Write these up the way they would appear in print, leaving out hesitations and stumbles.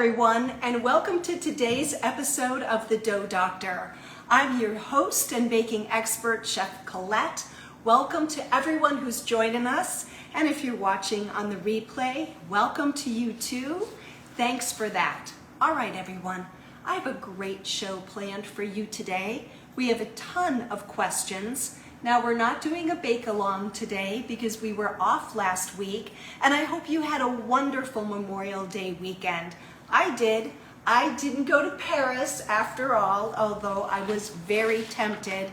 Everyone, and welcome to today's episode of the Dough Doctor. I'm your host and baking expert, Chef Colette. Welcome to everyone who's joining us, and if you're watching on the replay, welcome to you too. Thanks for that. All right, everyone, I have a great show planned for you today. We have a ton of questions. Now, we're not doing a bake-along today because we were off last week, and I hope you had a wonderful Memorial Day weekend. I did. I didn't go to Paris after all, although I was very tempted.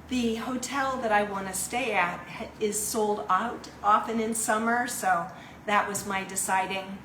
The hotel that I want to stay at is sold out often in summer, so that was my deciding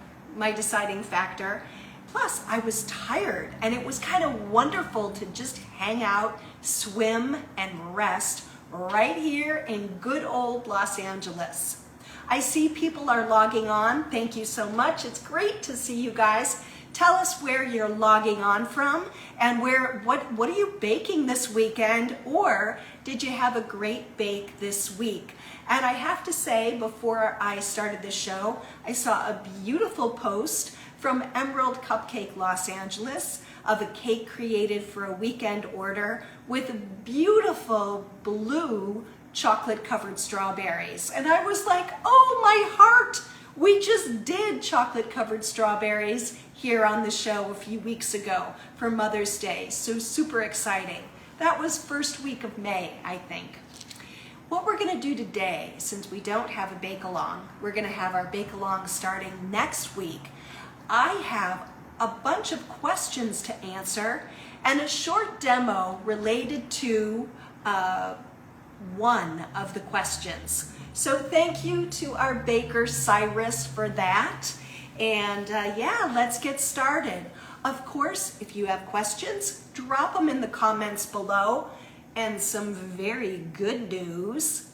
factor. Plus, I was tired, and it was kind of wonderful to just hang out, swim, and rest right here in good old Los Angeles. I see people are logging on. Thank you so much. It's great to see you guys. Tell us where you're logging on from and what are you baking this weekend, or did you have a great bake this week? And I have to say, before I started the show, I saw a beautiful post from Emerald Cupcake Los Angeles of a cake created for a weekend order with beautiful blue chocolate covered strawberries. And I was like, oh my heart, we just did chocolate covered strawberries here on the show a few weeks ago for Mother's Day. So super exciting. That was first week of May, I think. What we're gonna do today, since we don't have a bake-along, we're gonna have our bake-along starting next week. I have a bunch of questions to answer and a short demo related to one of the questions. So thank you to our baker Cyrus for that. And yeah, let's get started. Of course, if you have questions, drop them in the comments below. And some very good news,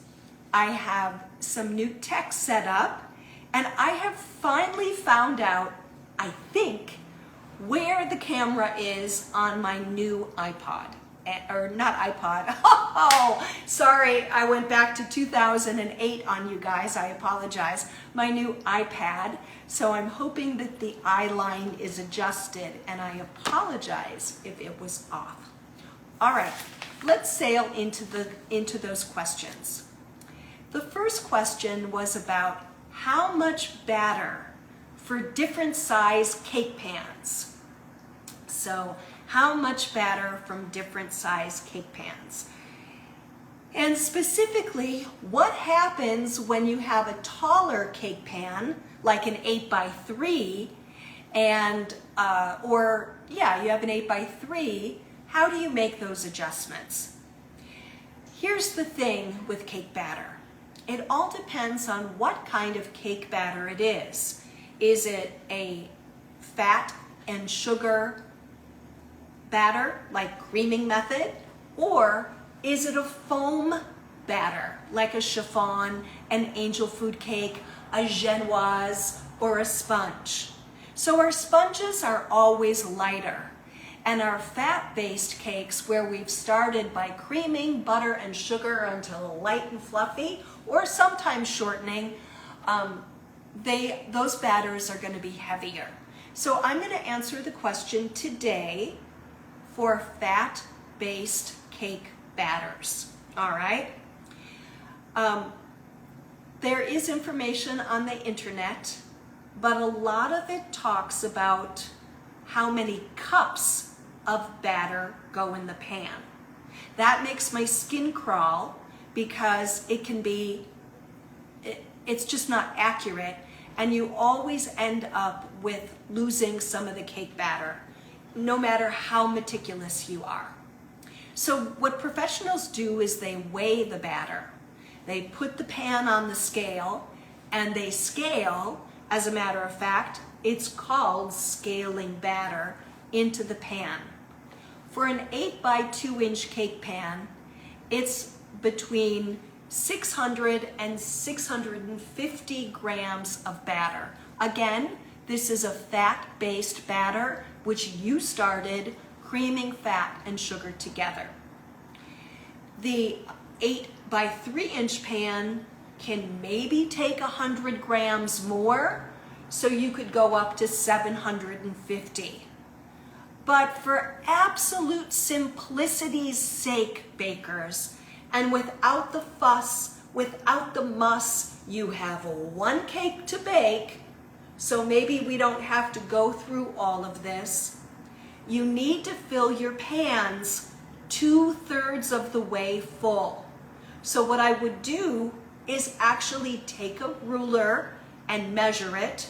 I have some new tech set up, and I have finally found out, I think, where the camera is on my new iPod. Or not iPod. Oh, sorry, I went back to 2008 on you guys. I apologize. My new iPad. So I'm hoping that the eye line is adjusted, and I apologize if it was off. All right, let's sail into those questions. The first question was about how much batter for different size cake pans. So how much batter from different size cake pans? And specifically, what happens when you have a taller cake pan, like an 8x3, and, you have an 8x3, how do you make those adjustments? Here's the thing with cake batter. It all depends on what kind of cake batter it is. Is it a fat and sugar batter, like creaming method, or is it a foam batter, like a chiffon, an angel food cake, a genoise, or a sponge? So our sponges are always lighter, and our fat-based cakes, where we've started by creaming butter and sugar until light and fluffy, or sometimes shortening, those batters are going to be heavier. So I'm going to answer the question today for fat-based cake batters. All right. There is information on the internet, but a lot of it talks about how many cups of batter go in the pan. That makes my skin crawl because it's just not accurate, and you always end up with losing some of the cake batter, no matter how meticulous you are. So what professionals do is they weigh the batter. They put the pan on the scale and they scale. As a matter of fact, it's called scaling batter into the pan. For an 8x2-inch cake pan, it's between 600 and 650 grams of batter. Again, this is a fat-based batter, which you started creaming fat and sugar together. The 8x3-inch pan can maybe take 100 grams more, so you could go up to 750. But for absolute simplicity's sake, bakers, and without the fuss, without the muss, you have one cake to bake, so maybe we don't have to go through all of this. You need to fill your pans 2/3 of the way full. So what I would do is actually take a ruler and measure it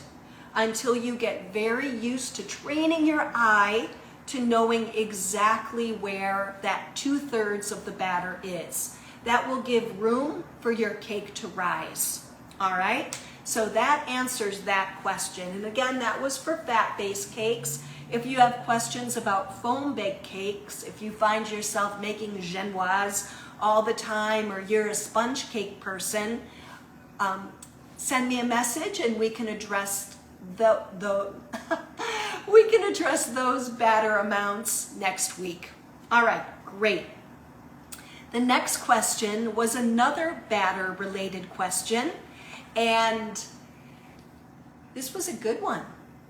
until you get very used to training your eye to knowing exactly where that 2/3 of the batter is. That will give room for your cake to rise. All right, so that answers that question. And again, that was for fat-based cakes. If you have questions about foam-baked cakes, if you find yourself making genoise all the time, or you're a sponge cake person, send me a message and we can address we can address those batter amounts next week. All right, great. The next question was another batter related question, and this was a good one.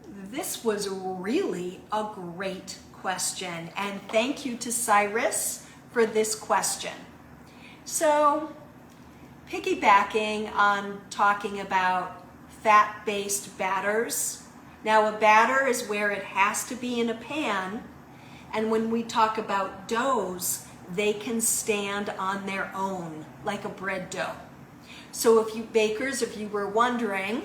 This was really a great question, and thank you to Cyrus for this question. So, piggybacking on talking about fat-based batters. Now, a batter is where it has to be in a pan, and when we talk about doughs, they can stand on their own, like a bread dough. So if you bakers, if you were wondering,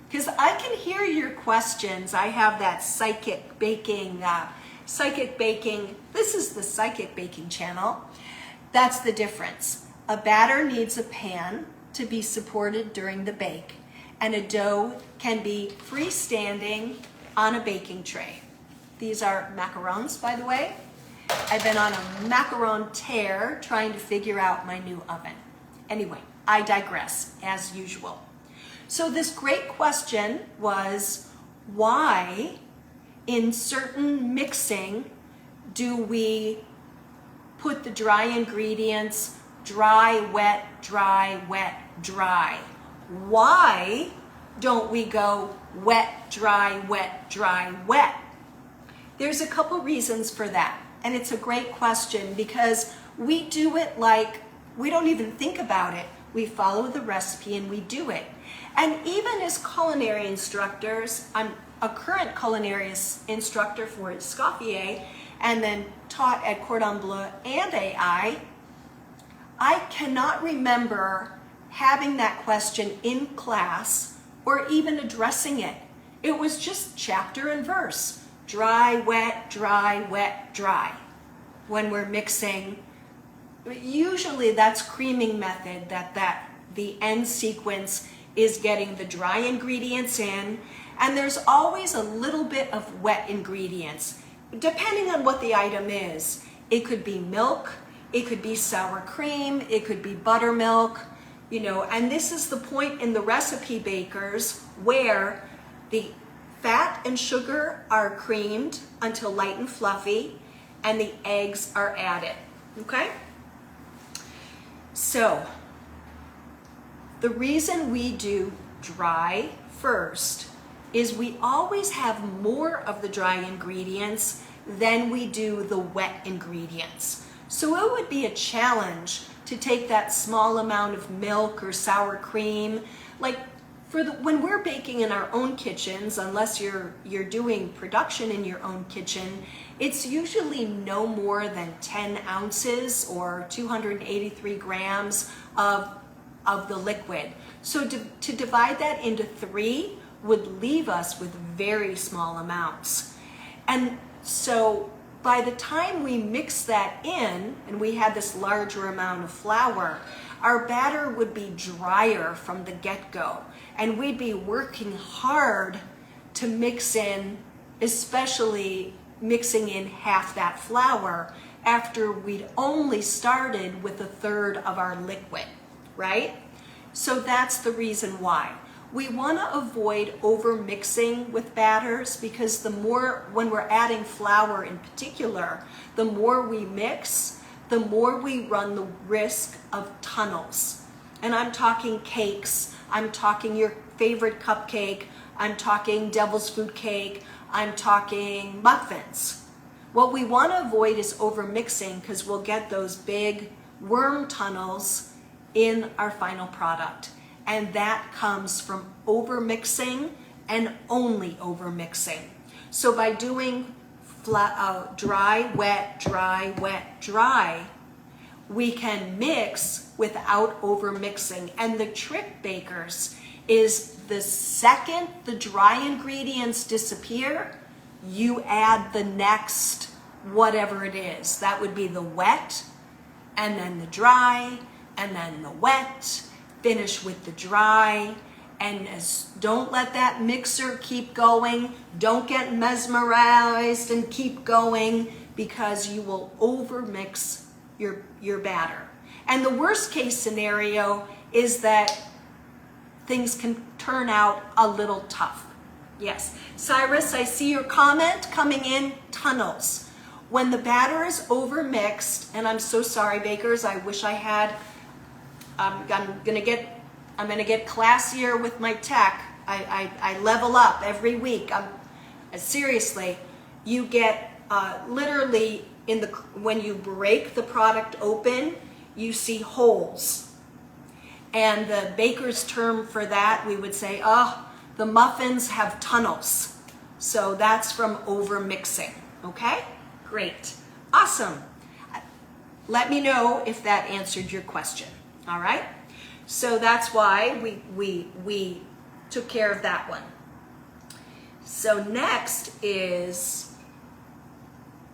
because I can hear your questions, I have that psychic baking, this is the psychic baking channel. That's the difference. A batter needs a pan to be supported during the bake, and a dough can be freestanding on a baking tray. These are macarons, by the way. I've been on a macaron tear trying to figure out my new oven. Anyway, I digress, as usual. So this great question was, why in certain mixing do we put the dry ingredients dry, wet, dry, wet, dry? Why don't we go wet, dry, wet, dry, wet? There's a couple reasons for that. And it's a great question because we do it like we don't even think about it. We follow the recipe and we do it. And even as culinary instructors, I'm a current culinary instructor for Escoffier and then taught at Cordon Bleu and AI. I cannot remember having that question in class or even addressing it. It was just chapter and verse. Dry, wet, dry, wet, dry. When we're mixing, usually that's creaming method, that the end sequence is getting the dry ingredients in, and there's always a little bit of wet ingredients, depending on what the item is. It could be milk, it could be sour cream, it could be buttermilk, you know, and this is the point in the recipe, bakers, where the fat and sugar are creamed until light and fluffy, and the eggs are added, okay? So, the reason we do dry first is we always have more of the dry ingredients than we do the wet ingredients. So it would be a challenge to take that small amount of milk or sour cream, like when we're baking in our own kitchens, unless you're doing production in your own kitchen, it's usually no more than 10 ounces or 283 grams of the liquid. So to divide that into 3 would leave us with very small amounts. And so by the time we mix that in, and we had this larger amount of flour, our batter would be drier from the get-go. And we'd be working hard to mix in, especially mixing in half that flour after we'd only started with 1/3 of our liquid, right? So that's the reason why. We want to avoid over mixing with batters because the more, when we're adding flour in particular, the more we mix, the more we run the risk of tunnels. And I'm talking cakes, I'm talking your favorite cupcake, I'm talking devil's food cake, I'm talking muffins. What we want to avoid is overmixing, because we'll get those big worm tunnels in our final product. And that comes from overmixing and only overmixing. So by doing dry, wet, dry, wet, dry, we can mix without overmixing. And the trick, bakers, is the second the dry ingredients disappear, you add the next whatever it is. That would be the wet, and then the dry, and then the wet. Finish with the dry, and don't let that mixer keep going. Don't get mesmerized and keep going, because you will overmix your batter. And the worst case scenario is that things can turn out a little tough. Yes, Cyrus, I see your comment coming in, tunnels. When the batter is overmixed, and I'm so sorry, bakers, I wish I had, I'm gonna get classier with my tech. I level up every week. Seriously, you get literally when you break the product open, you see holes. And the baker's term for that, we would say, oh, the muffins have tunnels. So that's from overmixing, okay? Great, awesome. Let me know if that answered your question, all right? So that's why we took care of that one. So next is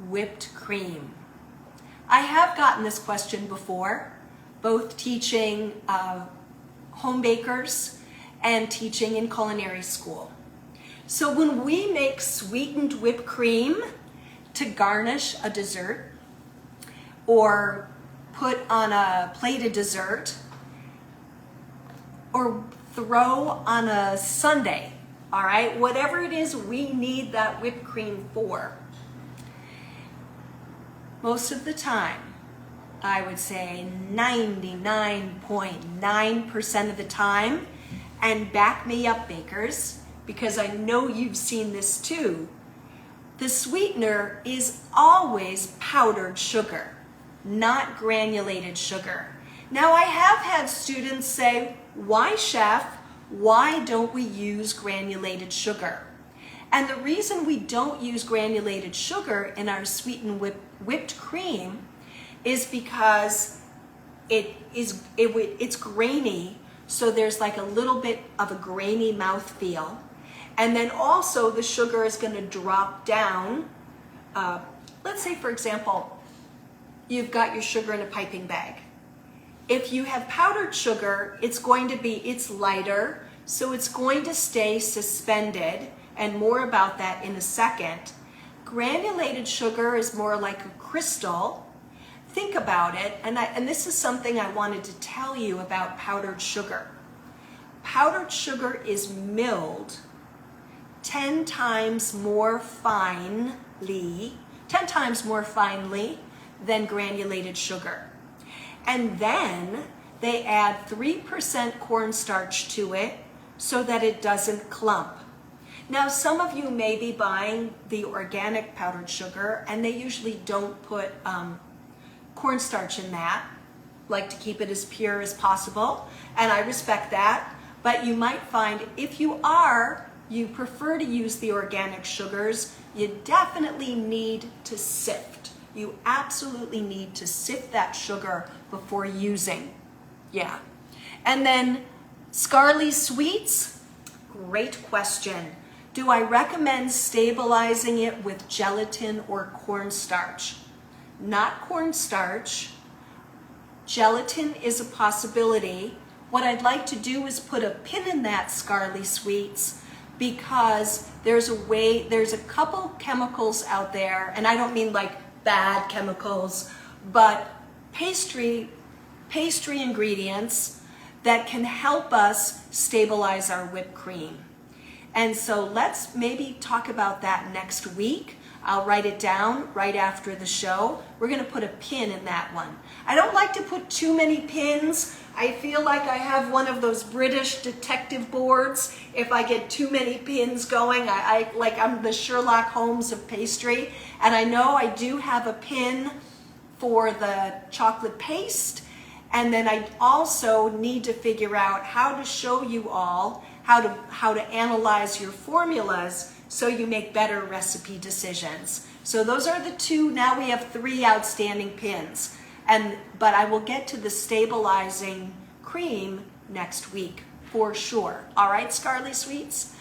whipped cream. I have gotten this question before, both teaching home bakers and teaching in culinary school. So when we make sweetened whipped cream to garnish a dessert or put on a plate of dessert or throw on a sundae, all right, whatever it is we need that whipped cream for, most of the time, I would say 99.9% of the time, and back me up, bakers, because I know you've seen this too, the sweetener is always powdered sugar, not granulated sugar. Now, I have had students say, why, chef, why don't we use granulated sugar? And the reason we don't use granulated sugar in our sweetened whipped cream is because it's grainy, so there's like a little bit of a grainy mouthfeel. And then also the sugar is going to drop down. Let's say, for example, you've got your sugar in a piping bag. If you have powdered sugar, it's lighter, so it's going to stay suspended, and more about that in a second. Granulated sugar is more like a crystal. Think about it, and this is something I wanted to tell you about powdered sugar. Powdered sugar is milled 10 times more finely than granulated sugar. And then they add 3% cornstarch to it so that it doesn't clump. Now, some of you may be buying the organic powdered sugar, and they usually don't put cornstarch in that, like to keep it as pure as possible, and I respect that. But you might find if you prefer to use the organic sugars, you definitely need to sift. You absolutely need to sift that sugar before using. Yeah. And then Scarly Sweets, great question. Do I recommend stabilizing it with gelatin or cornstarch? Not cornstarch. Gelatin is a possibility. What I'd like to do is put a pin in that, Scarly Sweets, because there's a couple chemicals out there, and I don't mean like bad chemicals, but pastry ingredients that can help us stabilize our whipped cream. And so let's maybe talk about that next week. I'll write it down right after the show. We're going to put a pin in that one. I don't like to put too many pins. I feel like I have one of those British detective boards. If I get too many pins going, I'm the Sherlock Holmes of pastry. And I know I do have a pin for the chocolate paste. And then I also need to figure out how to show you all how to analyze your formulas so you make better recipe decisions. So those are the two. Now we have 3 outstanding pins. But I will get to the stabilizing cream next week for sure. All right, Scarly Sweets?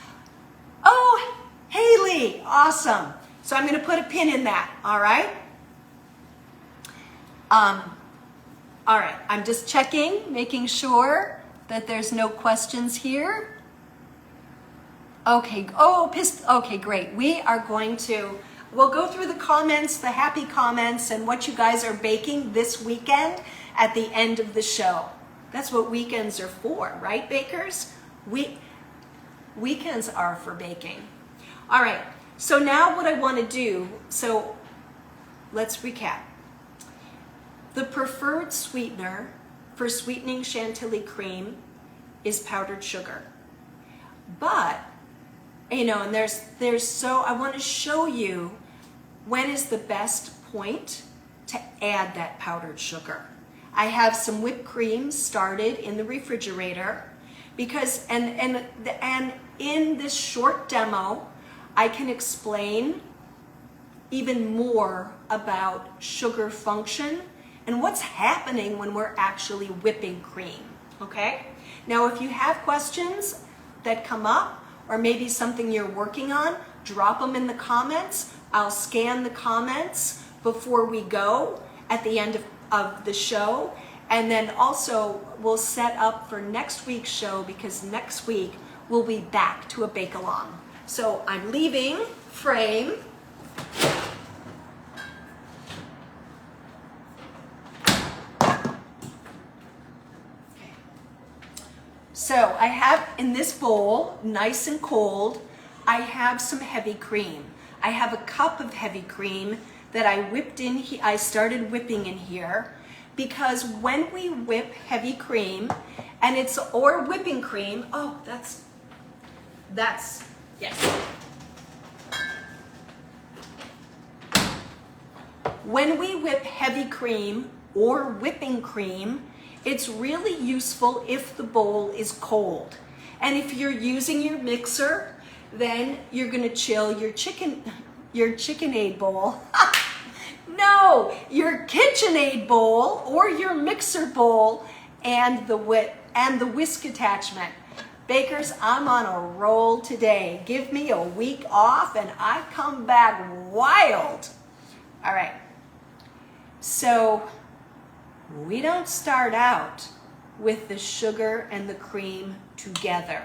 Oh, Haley, awesome. So I'm going to put a pin in that, all right? All right, I'm just checking, making sure that there's no questions here. Okay, okay, great. We'll go through the comments, the happy comments, and what you guys are baking this weekend at the end of the show. That's what weekends are for, right, bakers? Weekends are for baking. All right, so now what I want to do, so let's recap. The preferred sweetener for sweetening chantilly cream is powdered sugar. But, and I want to show you when is the best point to add that powdered sugar. I have some whipped cream started in the refrigerator because, and in this short demo, I can explain even more about sugar function and what's happening when we're actually whipping cream, okay? Now, if you have questions that come up, or maybe something you're working on, drop them in the comments. I'll scan the comments before we go at the end of the show. And then also we'll set up for next week's show because next week we'll be back to a bake-along. So I'm leaving frame. So I have in this bowl, nice and cold, I have some heavy cream. I have a cup of heavy cream that I started whipping in here because when we whip heavy cream or whipping cream, that's, yes. When we whip heavy cream or whipping cream, it's really useful if the bowl is cold. And if you're using your mixer, then you're gonna chill your KitchenAid bowl. No, your KitchenAid bowl or your mixer bowl and the whisk attachment. Bakers, I'm on a roll today. Give me a week off and I come back wild. All right, so we don't start out with the sugar and the cream together.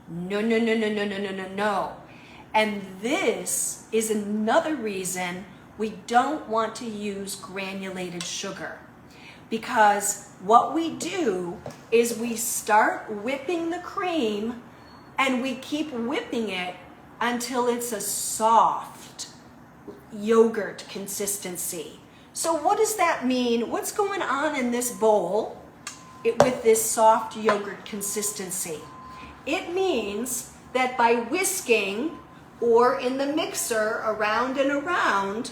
No. And this is another reason we don't want to use granulated sugar. Because what we do is we start whipping the cream and we keep whipping it until it's a soft yogurt consistency. So what does that mean? What's going on in this bowl with this soft yogurt consistency? It means that by whisking or in the mixer around and around,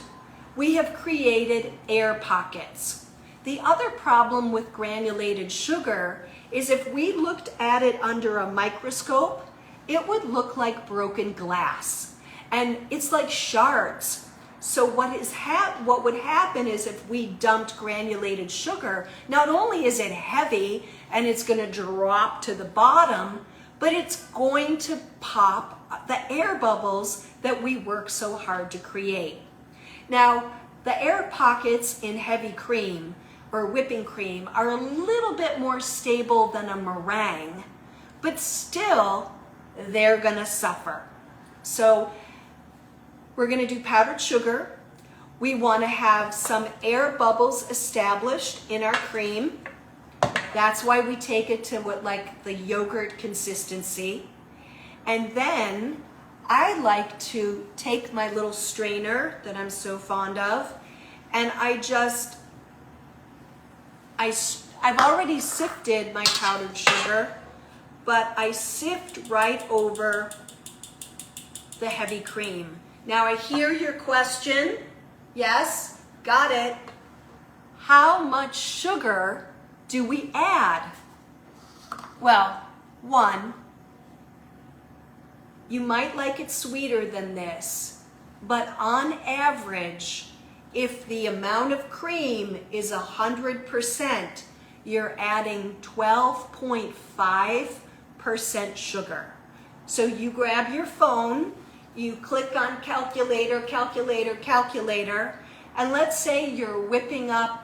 we have created air pockets. The other problem with granulated sugar is if we looked at it under a microscope, it would look like broken glass. And it's like shards. So what would happen is if we dumped granulated sugar, not only is it heavy and it's going to drop to the bottom, but it's going to pop the air bubbles that we work so hard to create. Now, the air pockets in heavy cream or whipping cream are a little bit more stable than a meringue, but still they're going to suffer. So we're going to do powdered sugar. We want to have some air bubbles established in our cream. That's why we take it to like the yogurt consistency. And then I like to take my little strainer that I'm so fond of, and I've already sifted my powdered sugar, but I sift right over the heavy cream. Now I hear your question. Yes, got it. How much sugar do we add? Well, one, you might like it sweeter than this, but on average, if the amount of cream is 100%, you're adding 12.5% sugar. So you grab your phone, you click on calculator, calculator, calculator, and let's say you're whipping up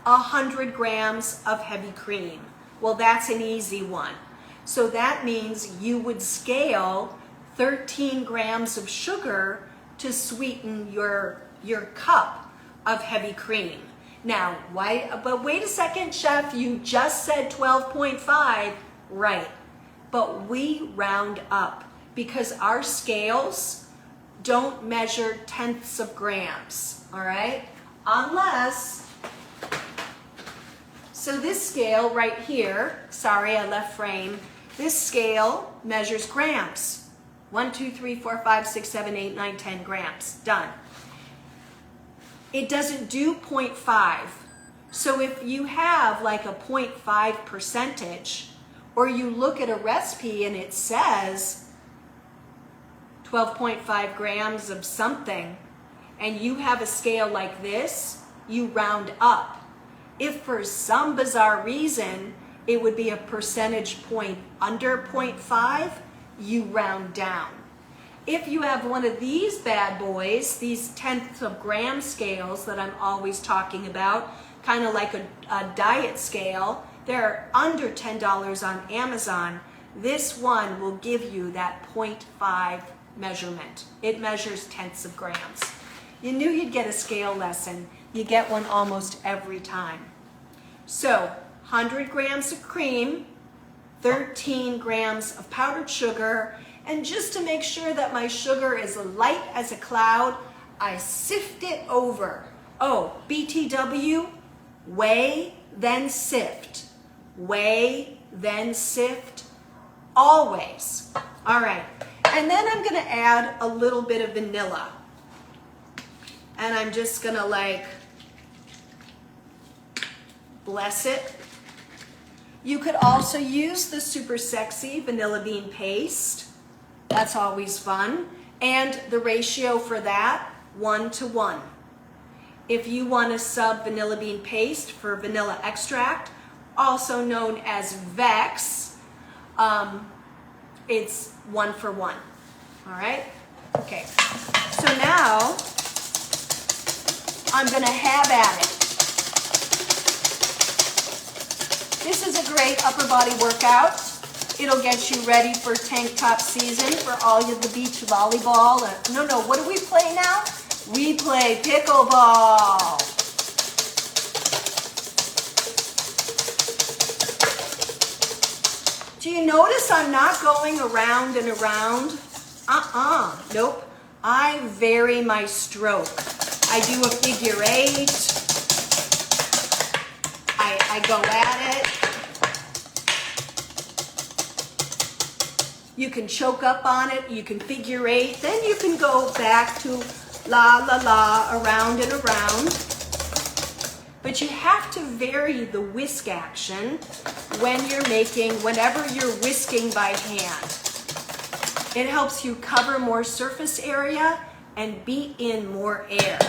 100 grams of heavy cream. Well, that's an easy one. So that means you would scale 13 grams of sugar to sweeten your cup of heavy cream. Now, but wait a second, Chef, you just said 12.5, right. But we round up because our scales don't measure tenths of grams, all right? So this scale right here, sorry, I left frame. This scale measures grams. 1, 2, 3, 4, 5, 6, 7, 8, 9, 10 grams, done. It doesn't do 0.5. So if you have like a 0.5 percentage, or you look at a recipe and it says 12.5 grams of something, and you have a scale like this, you round up. If for some bizarre reason it would be a percentage point under 0.5, you round down. If you have one of these bad boys, these tenths of gram scales that I'm always talking about, kind of like a diet scale, they're under $10 on Amazon. This one will give you that 0.5 measurement. It measures tenths of grams. You knew you'd get a scale lesson. You get one almost every time. So 100 grams of cream, 13 grams of powdered sugar, and just to make sure that my sugar is light as a cloud, I sift it over. Oh, BTW, weigh, then sift. Weigh, then sift, always. All right, and then I'm gonna add a little bit of vanilla. And I'm just gonna like, bless it. You could also use the super sexy vanilla bean paste. That's always fun. And the ratio for that, 1 to 1. If you want to sub vanilla bean paste for vanilla extract, also known as Vex, it's 1 for 1. All right? Okay. So now I'm going to have at it. This is a great upper body workout. It'll get you ready for tank top season for all of the beach volleyball. No, what do we play now? We play pickleball. Do you notice I'm not going around and around? Nope. I vary my stroke. I do a figure 8. I go at it. You can choke up on it, you can figure 8, then you can go back to la la la, around and around. But you have to vary the whisk action whenever you're whisking by hand. It helps you cover more surface area and beat in more air.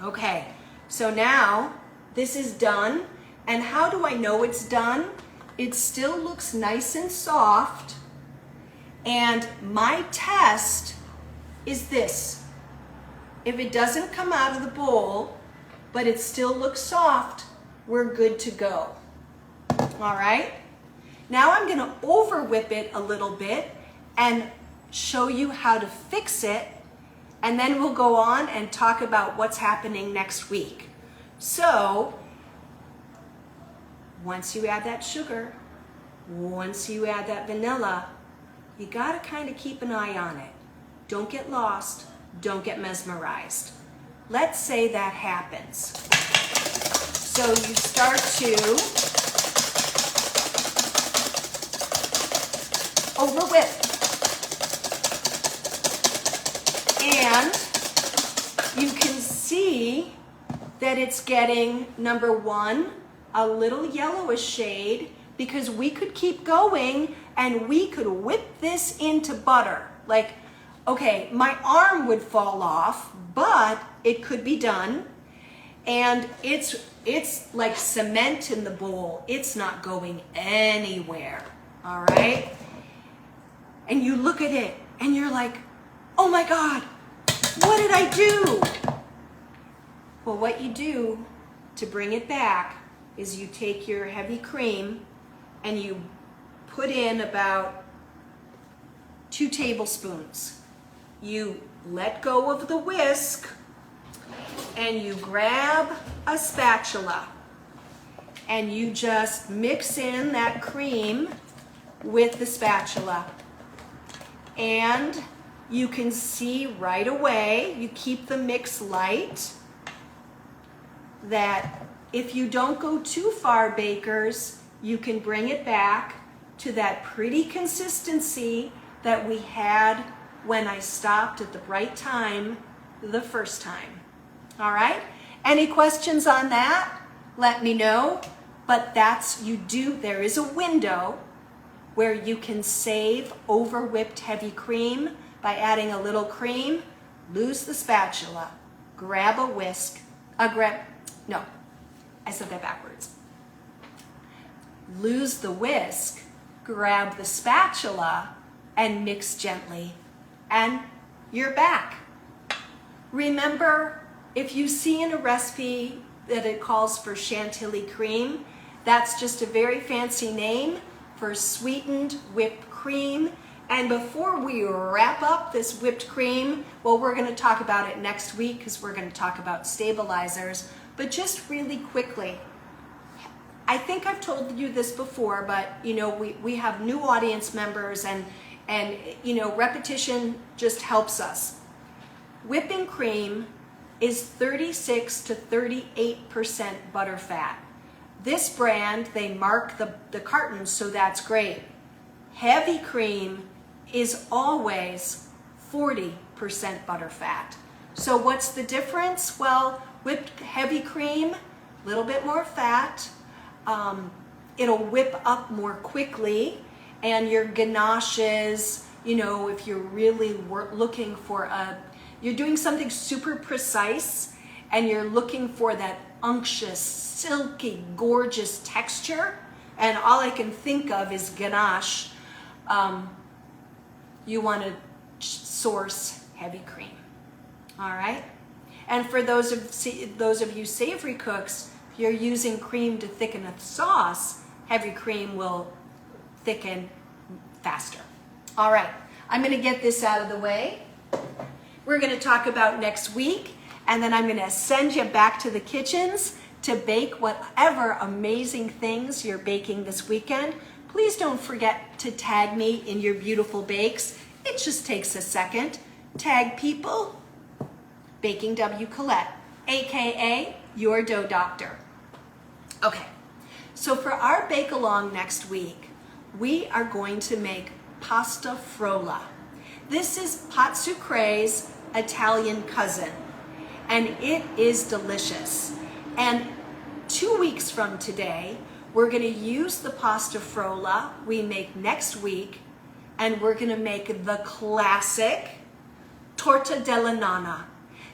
Okay, so now this is done. And how do I know it's done? It still looks nice and soft. And my test is this. If it doesn't come out of the bowl, but it still looks soft, we're good to go. All right? Now I'm gonna over whip it a little bit and show you how to fix it, and then we'll go on and talk about what's happening next week. So, once you add that sugar, once you add that vanilla, you gotta kind of keep an eye on it. Don't get lost, don't get mesmerized. Let's say that happens. So you start to over whip. And you can see that it's getting, number one, a little yellowish shade, because we could keep going and we could whip this into butter. Like, okay, my arm would fall off, but it could be done. And it's like cement in the bowl. It's not going anywhere, all right? And you look at it and you're like, oh my God, what did I do? Well, what you do to bring it back is you take your heavy cream and you put in about 2 tablespoons. You let go of the whisk and you grab a spatula and you just mix in that cream with the spatula. And you can see right away, you keep the mix light, that if you don't go too far, bakers, you can bring it back to that pretty consistency that we had when I stopped at the right time the first time. All right? Any questions on that? Let me know. But there is a window where you can save over whipped heavy cream by adding a little cream. Lose the spatula, grab a whisk, no, I said that backwards. Lose the whisk, grab the spatula, and mix gently, and you're back. Remember, if you see in a recipe that it calls for chantilly cream, that's just a very fancy name for sweetened whipped cream. And before we wrap up this whipped cream, well, we're going to talk about it next week because we're going to talk about stabilizers. But just really quickly, I think I've told you this before, but you know, we have new audience members, and you know, repetition just helps us. Whipping cream is 36 to 38% butter fat. This brand, they mark the cartons, so that's great. Heavy cream is always 40% butter fat. So what's the difference? Well, whipped heavy cream, a little bit more fat. It'll whip up more quickly, and your ganaches, you know, if you're really looking for you're doing something super precise and you're looking for that unctuous, silky, gorgeous texture, and all I can think of is ganache, you want to source heavy cream. All right? And for those of you savory cooks, if you're using cream to thicken a sauce, heavy cream will thicken faster. All right, I'm going to get this out of the way. We're going to talk about next week, and then I'm going to send you back to the kitchens to bake whatever amazing things you're baking this weekend. Please don't forget to tag me in your beautiful bakes. It just takes a second. Tag people, Baking W. Colette, AKA your dough doctor. Okay, so for our bake along next week, we are going to make pasta frolla. This is pâte sucré's Italian cousin, and it is delicious. And 2 weeks from today, we're going to use the pasta frolla we make next week, and we're going to make the classic torta della nonna.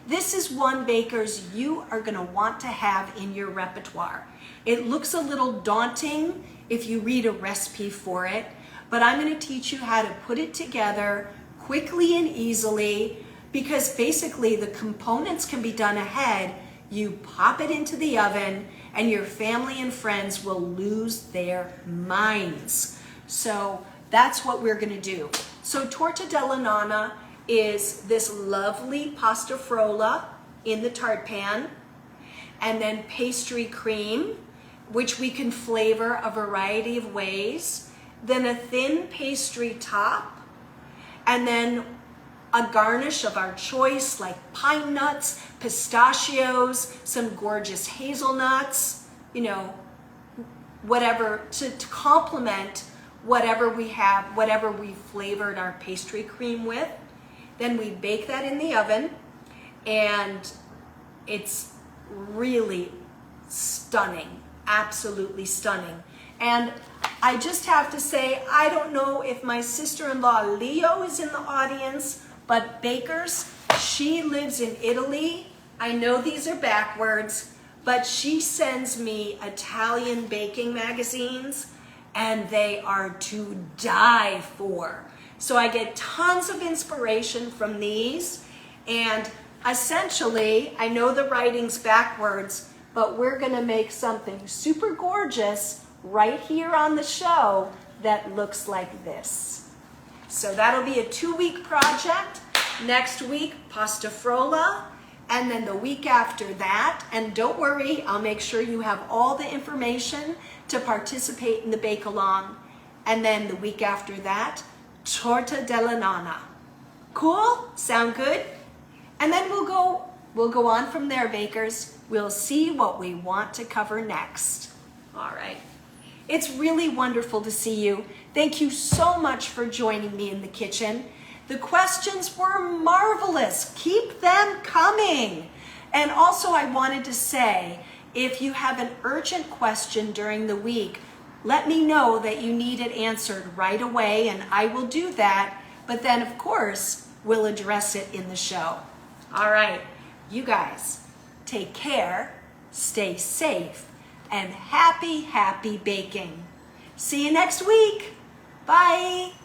This is one, bakers, you are going to want to have in your repertoire. It looks a little daunting if you read a recipe for it, but I'm going to teach you how to put it together quickly and easily, because basically the components can be done ahead. You pop it into the oven and your family and friends will lose their minds. So that's what we're going to do. So torta della nonna is this lovely pasta frolla in the tart pan, and then pastry cream, which we can flavor a variety of ways, then a thin pastry top and then a garnish of our choice, like pine nuts, pistachios, some gorgeous hazelnuts, you know, whatever, to complement whatever we have, whatever we flavored our pastry cream with. Then we bake that in the oven, and it's really stunning, absolutely stunning. And I just have to say, I don't know if my sister-in-law Leo is in the audience, but bakers, she lives in Italy. I know these are backwards, but she sends me Italian baking magazines, and they are to die for. So I get tons of inspiration from these, and essentially, I know the writing's backwards, but we're gonna make something super gorgeous right here on the show that looks like this. So that'll be a 2-week project. Next week, pasta frolla, and then the week after that, and don't worry, I'll make sure you have all the information to participate in the bake-along. And then the week after that, torta della nonna. Cool? Sound good? And then we'll go on from there, bakers. We'll see what we want to cover next. All right. It's really wonderful to see you. Thank you so much for joining me in the kitchen. The questions were marvelous. Keep them coming. And also I wanted to say, if you have an urgent question during the week, let me know that you need it answered right away, and I will do that. But then, of course, we'll address it in the show. All right, you guys, take care, stay safe, and happy, happy baking. See you next week. Bye.